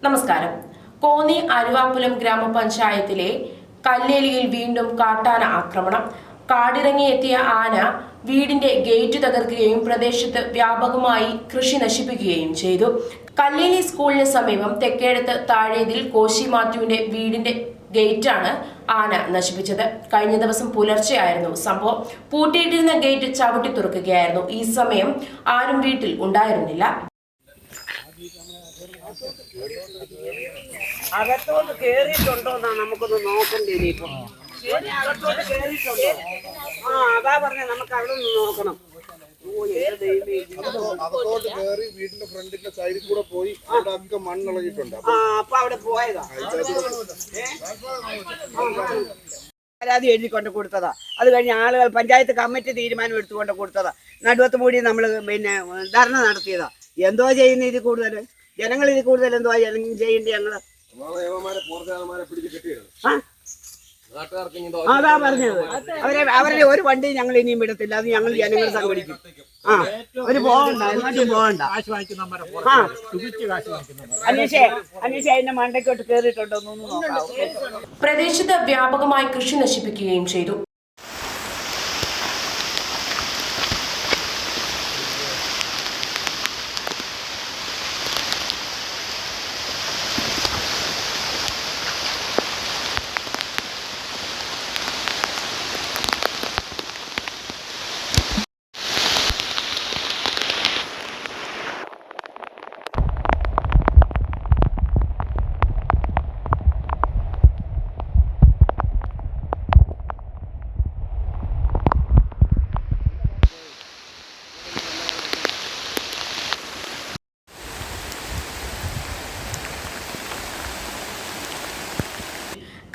നമസ്കാരം. കോന്നി അരുവാപ്പുലം ഗ്രാമപഞ്ചായത്തിലെ കല്ലേലിയിൽ വീണ്ടും കാട്ടാന ആക്രമണം. കാടിറങ്ങിയെത്തിയ ആന വീടിന്റെ ഗേറ്റ് തകർക്കുകയും പ്രദേശത്ത് വ്യാപകമായി കൃഷി നശിപ്പിക്കുകയും ചെയ്തു. കല്ലേലി സ്കൂളിന് സമീപം തെക്കേടത്ത് താഴേതിൽ കോശി മാത്യുവിന്റെ വീടിന്റെ ഗേറ്റാണ് ആന നശിപ്പിച്ചത്. കഴിഞ്ഞ ദിവസം പുലർച്ചെയായിരുന്നു സംഭവം. പൂട്ടിയിട്ടിരുന്ന ഗേറ്റ് ചവിട്ടി തുറക്കുകയായിരുന്നു. ഈ സമയം ആരും വീട്ടിൽ ഉണ്ടായിരുന്നില്ല. അകത്തോട്ട് കേറിയിട്ടുണ്ടോന്നാണ് നമുക്കൊന്ന് നോക്കണ്ടേ. ഇനിയിപ്പോ അകത്തോട്ട് കേറിയിട്ടുണ്ടോ? അതാ പറഞ്ഞ നമുക്ക് അവിടെ നിന്ന് നോക്കണം. അകത്തോട്ട് കയറി വീടിന്റെ ഫ്രണ്ടിന്റെ സൈഡിൽ കൂടെ പോയി അവിടെ മണ്ണിളകിയിട്ടുണ്ട്. അപ്പൊ അവിടെ പോയതാ. പരാതി എഴുതി കൊണ്ട് കൊടുത്തതാ. അത് കഴിഞ്ഞ് ആളുകൾ പഞ്ചായത്ത് കമ്മിറ്റി തീരുമാനം എടുത്തുകൊണ്ട് കൊടുത്തതാ. നടുവത്ത് മൂടി നമ്മൾ ധർണ നടത്തിയതാ. എന്തോ ചെയ്യുന്ന ഇത് കൂടുതൽ ജനങ്ങൾ ഇത് കൂടുതൽ എന്തോ ചെയ്യേണ്ടി ഞങ്ങള് അതാ പറഞ്ഞത്. അവരുടെ ഒരു വണ്ടി ഞങ്ങൾ ഇനിയും വിടത്തില്ല. അത് ഞങ്ങൾ ജനങ്ങൾ സംഘടിക്കും. അവര് പോകണ്ട, എങ്ങോട്ടും പോകണ്ട. അനീഷ അതിന്റെ മണ്ടയ്ക്കോട്ട് കേറിയിട്ടുണ്ടോ എന്നൊന്നും നോക്കാം. പ്രദേശത്ത് വ്യാപകമായി കൃഷി നശിപ്പിക്കുകയും ചെയ്തു.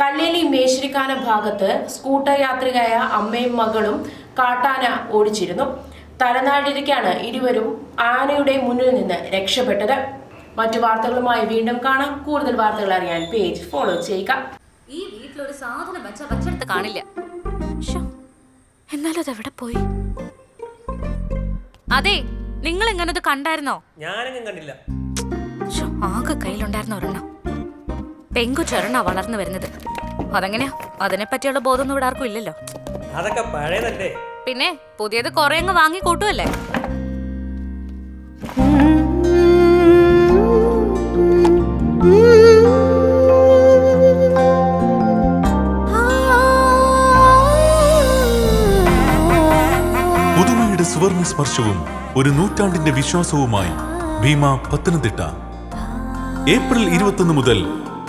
കല്ലേലി മേശ്ശിരിക്കാന ഭാഗത്ത് സ്കൂട്ടർ യാത്രികയായ അമ്മയും മകളും കാട്ടാന ഓടിച്ചിരുന്നു. തലനാടിരിക്കാണ് ഇരുവരും ആനയുടെ മുന്നിൽ നിന്ന് രക്ഷപ്പെട്ടത്. മറ്റു വാർത്തകളുമായി വീണ്ടും കാണാം. കൂടുതൽ വാർത്തകൾ അറിയാൻ പേജ് ഫോളോ ചെയ്യുക. ഈ വീട്ടിലൊരു സാധനം വെച്ചെടുത്ത് കാണില്ല. എന്നാലും അതെവിടെ പോയി? അതെ, നിങ്ങൾ ഇങ്ങനെ കണ്ടായിരുന്നോ? ഞാനെങ്ങും കണ്ടില്ല. ആകെ കയ്യിലുണ്ടായിരുന്ന ഒരെണ്ണം. പെങ്കുചെറണ വളർന്നു വരുന്നത്. അതെങ്ങനെയാ? അതിനെ പറ്റിയുള്ള ബോധമൊന്നും ഇവിടെ ആർക്കും ഇല്ലല്ലോ. അതൊക്കെ പഴയതല്ലേ. പിന്നെ പുതിയത് കുറെ അങ്ങ് വാങ്ങി കൂട്ടുമല്ലേ. പുതുമയുടെ സുവർണ സ്പർശവും ഒരു നൂറ്റാണ്ടിന്റെ വിശ്വാസവുമായി ഭീമ പത്തനംതിട്ട. ഏപ്രിൽ 21 മുതൽ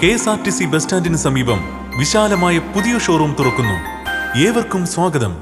KSRTC ബസ് സ്റ്റാൻഡിന് സമീപം വിശാലമായ പുതിയ ഷോറൂം തുറക്കുന്നു. ഏവർക്കും സ്വാഗതം.